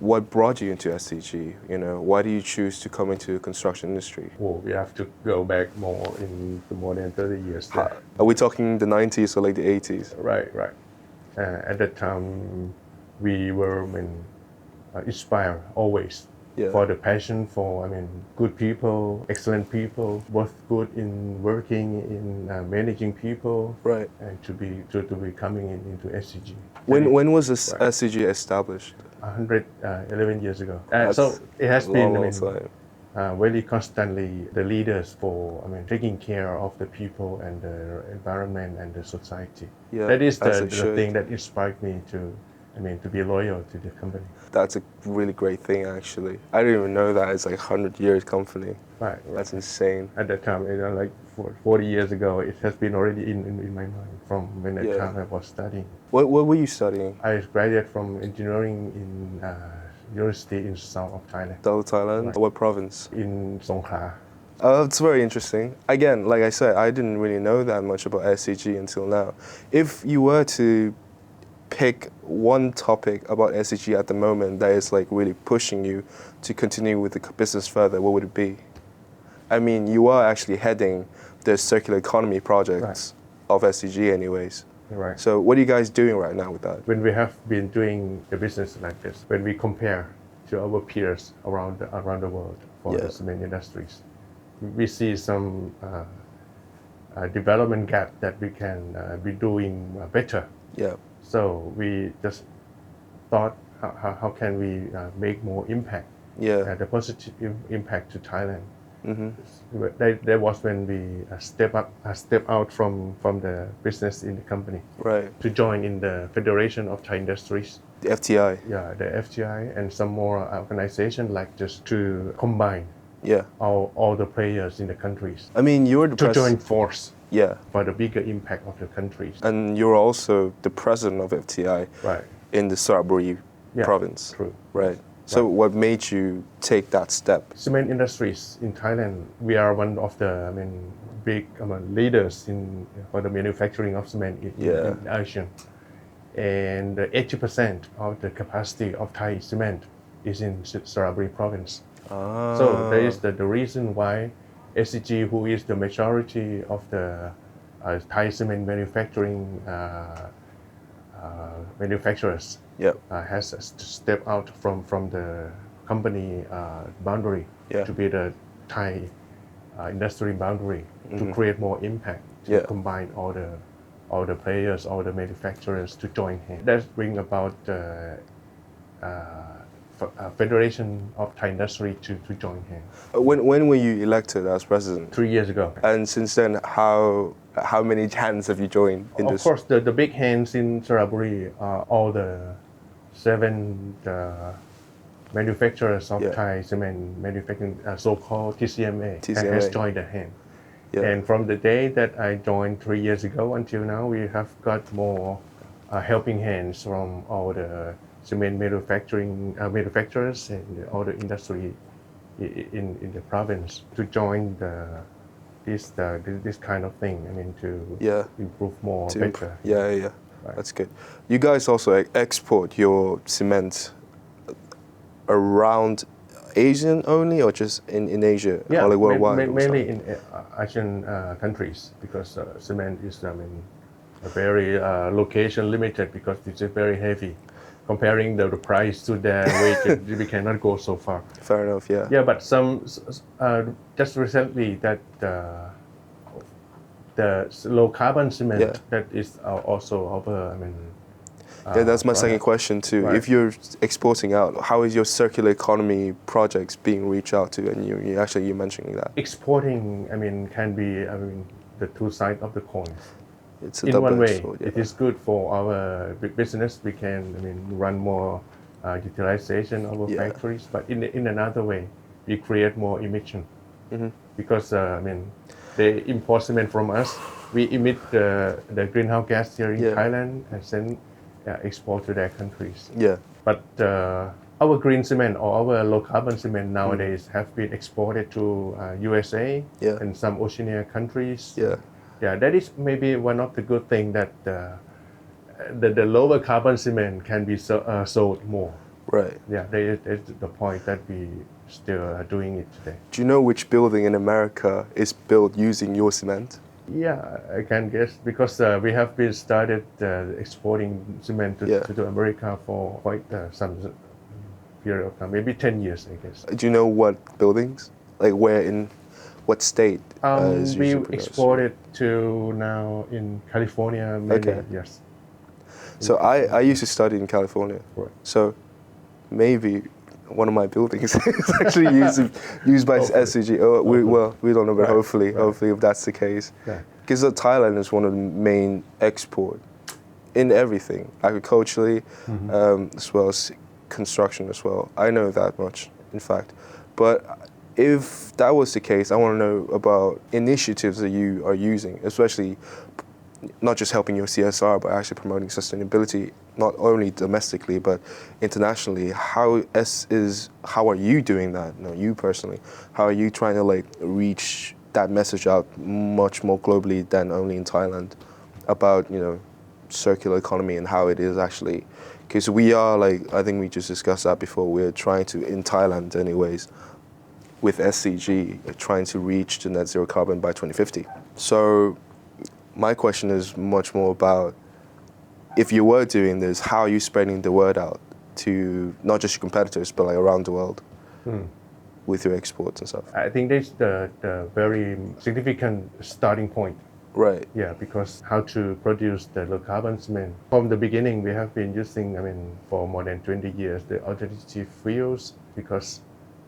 what brought you into SCG? You know, why do you choose to come into the construction industry? Well, we have to go back more than 30 years. Are we talking the 90s or like the 80s? Right. At that time, we were inspired always for the passion for good people, excellent people, both good in working, in managing people, right? And to be coming into SCG. When was this SCG established? 111 years ago. So it has been long time. Very constantly the leaders for taking care of the people and the environment and the society. Yeah, that is the thing that inspired me to be loyal to the company. That's a really great thing, actually. I didn't even know that it's like 100 years company. Right. That's insane. At that time, like 40 years ago, it has been already in my mind from when that time I was studying. What were you studying? I graduated from engineering in university in south of Thailand. South Thailand? Right. What province? In Songkhla. It's very interesting. Again, like I said, I didn't really know that much about SCG until now. If you were to pick one topic about SCG at the moment that is like really pushing you to continue with the business further, what would it be? I mean, you are actually heading the circular economy projects of SCG anyways. Right. So what are you guys doing right now with that? When we have been doing the business like this, when we compare to our peers around the world for the cement industries, we see some development gap that we can be doing better. Yeah. So we just thought, how can we make more impact? The positive impact to Thailand. Mm-hmm. That was when we step out from the business in the company, right, to join in the Federation of Thai Industries, the FTI. Yeah, the FTI and some more organizations, like just to combine all the players in the countries. I mean, you're the to join force. Yeah. For the bigger impact of the countries. And you're also the president of FTI. Right. In the Saraburi province. True. Right. So what made you take that step? Cement industries in Thailand, we are one of the big leaders for the manufacturing of cement in Asia. And 80% of the capacity of Thai cement is in Saraburi province. So that is the reason why SCG, who is the majority of the Thai cement manufacturing manufacturers, has to step out from the company boundary to be the Thai industry boundary, to create more impact, to combine all the players, all the manufacturers to join hands. That bring about the Federation of Thai Industry to join hands. When were you elected as president? 3 years ago. And since then, how many hands have you joined in this? Of course, the big hands in Saraburi are all the 7 manufacturers of Thai cement manufacturing, so-called TCMA, has joined the hand. And from the day that I joined 3 years ago until now, we have got more helping hands from all the cement manufacturers and all the industry in the province to join this kind of thing. To improve more, better. Right. That's good. You guys also export your cement around Asian only, or just in Asia, or like worldwide? Mainly in Asian countries, because cement is a very location limited, because it's very heavy. Comparing the price to the weight, we cannot go so far. Fair enough, yeah. Yeah, but some just recently that the low carbon cement that is also our. That's my second question too. Right. If you're exporting out, how is your circular economy projects being reached out to? And you're mentioning that exporting, can be the two sides of the coin. It's a in one way, it is good for our business. We can run more utilization of our factories, but in another way, we create more emission, because they import cement from us. We emit the greenhouse gas here in Thailand and then export to their countries. But our green cement or our low carbon cement nowadays have been exported to USA and some Oceania countries. That is maybe one of the good things, that the lower carbon cement can be sold more. Right. Yeah, that's the point that we still are doing it today. Do you know which building in America is built using your cement? Yeah, I can guess because we have been started exporting cement Yeah. to America for quite some period of time, maybe 10 years, I guess. Do you know what buildings? Like where in what state is We usually produced? exported to now in California mainly, Okay. yes. So I used to study in California. Right. So maybe one of my buildings is actually used by Hopefully. SCG. Oh, we don't know, but Right, hopefully right. if that's the case. Yeah. Because Thailand is one of the main export in everything, agriculturally, as well as construction as well. I know that much, in fact. But if that was the case, I want to know about initiatives that you are using, especially not just helping your CSR, but actually promoting sustainability, not only domestically, but internationally. How are you doing that? No, you personally. How are you trying to like reach that message out much more globally than only in Thailand about, circular economy and how it is actually, because we are like, I think we just discussed that before, we're trying to, in Thailand anyways, with SCG, trying to reach the net zero carbon by 2050. So my question is much more about, if you were doing this, how are you spreading the word out to not just your competitors, but like around the world with your exports and stuff? I think that's the very significant starting point. Right. Yeah, because how to produce the low carbon cement. From the beginning, we have been using, for more than 20 years, the alternative fuels because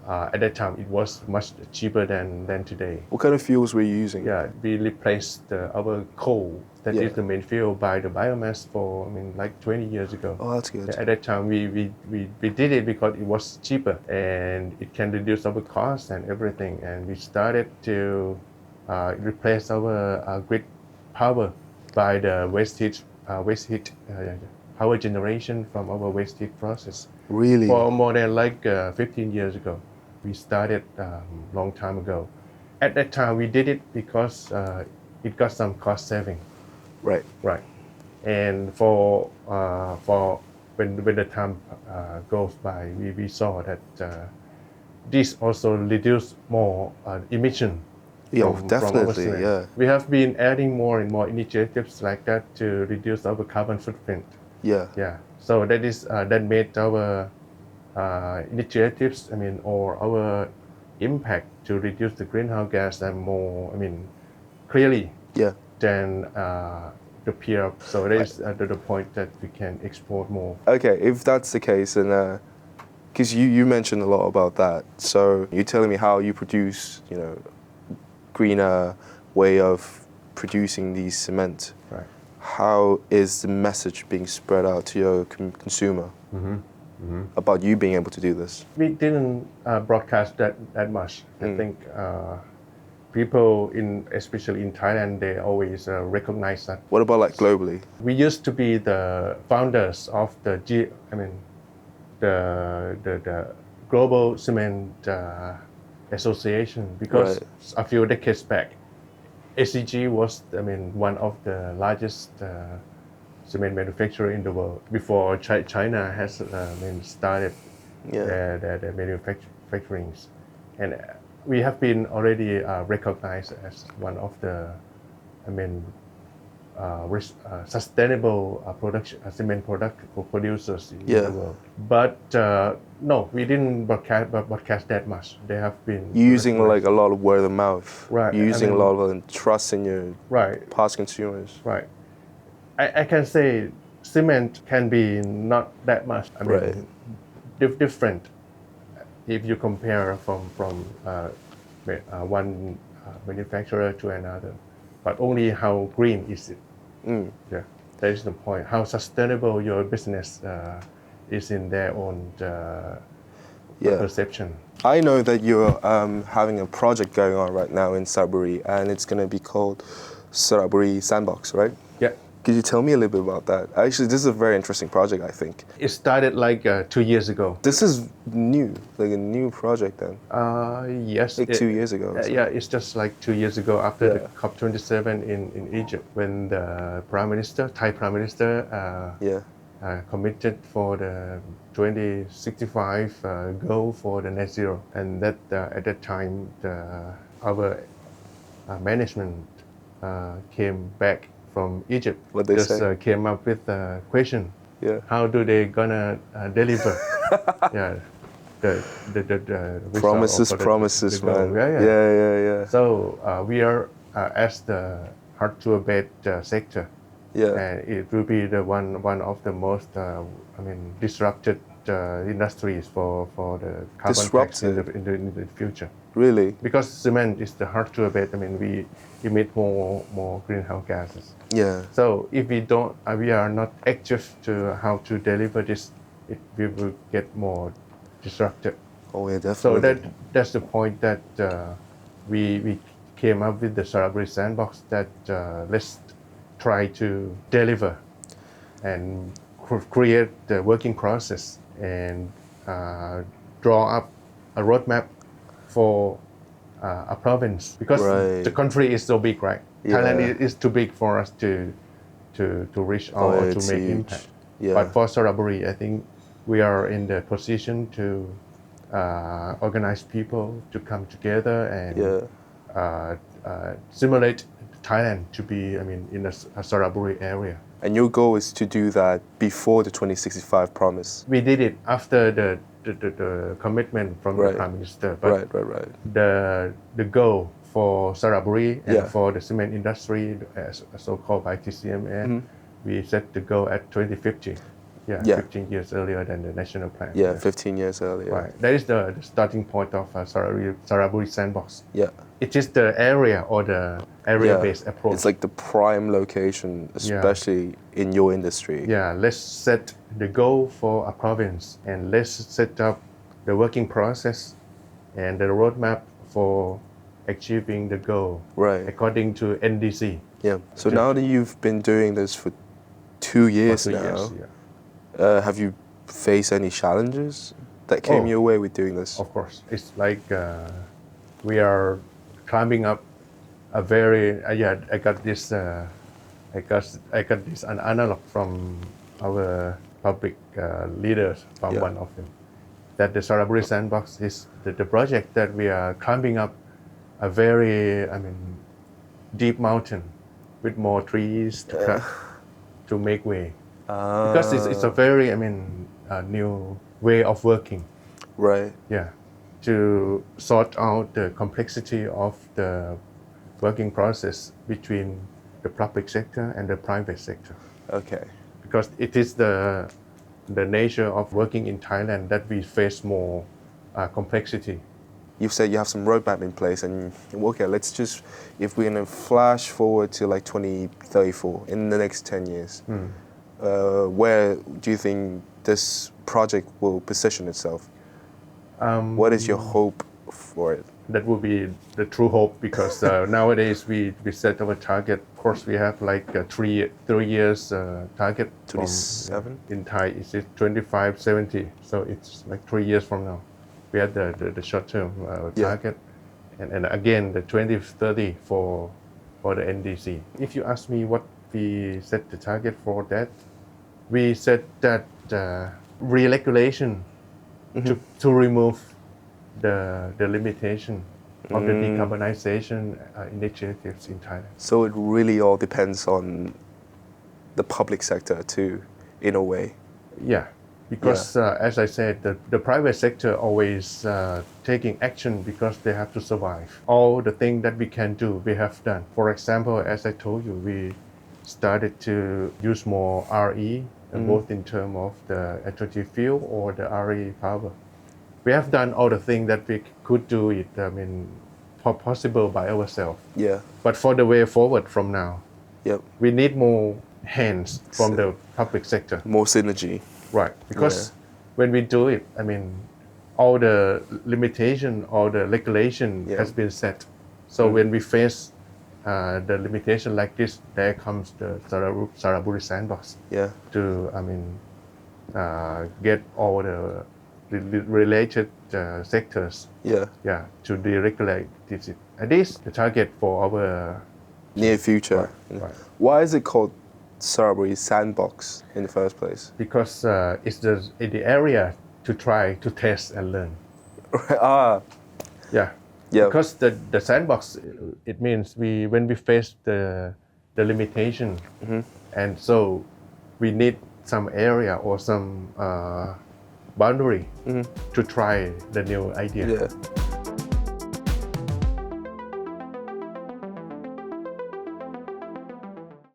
at that time it was much cheaper than today. What kind of fuels were you using? Yeah, we replaced our coal, that is the main fuel, by the biomass for, like 20 years ago. Oh, that's good. At that time, we did it because it was cheaper and it can reduce our costs and everything. And we started to replace our grid power by the waste heat power generation from our waste heat process. Really? For more than 15 years ago. We started long time ago. At that time, we did it because it got some cost saving. Right. Right. And for when the time goes by, we saw that this also reduce more emission. Yeah, from our definitely, cement. yeah. We have been adding more and more initiatives like that to reduce our carbon footprint. Yeah. Yeah. So that made our initiatives, or our impact to reduce the greenhouse gas and more, clearly Yeah. than the peer. So that is the point that we can export more. Okay, if that's the case, and because you mentioned a lot about that, so you're telling me how you produce, greener way of producing these cement. Right. How is the message being spread out to your consumer about you being able to do this? We didn't broadcast that much. I think people especially in Thailand, they always recognize that. What about like globally? We used to be the founders of the Global Cement Association because a few decades back, SCG was one of the largest cement manufacturer in the world before China has started their manufacturing, and we have been already recognized as one of the sustainable cement product producers in the world. But no, we didn't broadcast that much. They have been using like a lot of word of mouth, right? Using a lot of trust in your past consumers, right? I can say cement can be not that much. Different if you compare from one manufacturer to another, but only how green is it. Yeah, that is the point. How sustainable your business is in their own perception. I know that you're having a project going on right now in Saraburi, and it's going to be called Saraburi Sandbox, right? Yeah. Could you tell me a little bit about that? Actually, this is a very interesting project, I think. It started 2 years ago. This is new, like a new project then? Yes. 2 years ago. Yeah, it's just 2 years ago after the COP27 in Egypt, when the Thai Prime Minister committed for the 2065 goal for the net zero, and that at that time our management came back from Egypt. What they just say? Came up with a question. Yeah. How do they gonna deliver? Yeah. The result Promises, the goal. man. Yeah. So we are as the hard to abate sector. Yeah. And it will be the one of the most disrupted industries for the carbon tax in the future. Really? Because cement is the hard to abate. We emit more greenhouse gases. Yeah. So if we are not active to how to deliver this, we will get more disrupted. Oh yeah, definitely. So that's the point that we came up with the Saraburi Sandbox, that let's try to deliver and create the working process and draw up a roadmap for a province, because the country is so big, right? Yeah. Thailand is too big for us to reach or to make impact. Yeah. But for Saraburi, I think we are in the position to organize people to come together and simulate Thailand to be, in a Saraburi area. And your goal is to do that before the 2065 promise? We did it after the commitment from the Prime Minister. But the goal for Saraburi and for the cement industry, so-called by TCMA, we set the goal at 2050. 15 years earlier than the national plan. 15 years earlier. Right. That is the starting point of Saraburi Sandbox. Yeah. It is the area or the area-based approach. It's like the prime location, especially in your industry. Yeah, let's set the goal for a province, and let's set up the working process and the roadmap for achieving the goal according to NDC. Yeah. So now that you've been doing this for 2 years now, have you faced any challenges that came your way with doing this? Of course. It's like we are climbing up a very I got this an analog from our public leaders, from one of them, that the Saraburi Sandbox is the project that we are climbing up a very deep mountain with more trees to cut to make way. Because it's a very new way of working. Right. Yeah. To sort out the complexity of the working process between the public sector and the private sector. Okay. Because it is the nature of working in Thailand that we face more complexity. You've said you have some roadmap in place, and let's just, if we're going to flash forward to like 2034, in the next 10 years, where do you think this project will position itself? What is your hope for it? That will be the true hope, because nowadays we set our target. Of course, we have like a 3 years target. 27? In Thai, it's 2570. So it's like 3 years from now. We had the short-term target, and again the 2030 for the NDC. If you ask me what we set the target for that, we set that re-regulation to remove the limitation of the decarbonization initiatives in Thailand. So it really all depends on the public sector too, in a way. Yeah, because as I said, the private sector always taking action because they have to survive. All the things that we can do, we have done. For example, as I told you, we started to use more RE, both in terms of the alternative fuel or the RE power. We have done all the things that we could do it, possible by ourselves. Yeah. But for the way forward from now, we need more hands from the public sector. More synergy. Right. Because when we do it, all the limitation or the regulation has been set. So when we face the limitation like this, there comes the Saraburi Sandbox to get all the related sectors to deregulate this. And this is the target for our near future. Right. Why is it called Saraburi Sandbox in the first place? Because it's the area to try to test and learn. Ah, Yeah. yeah. Because the sandbox, it means when we face the limitation, and so we need some area or some boundary to try the new idea. Yeah.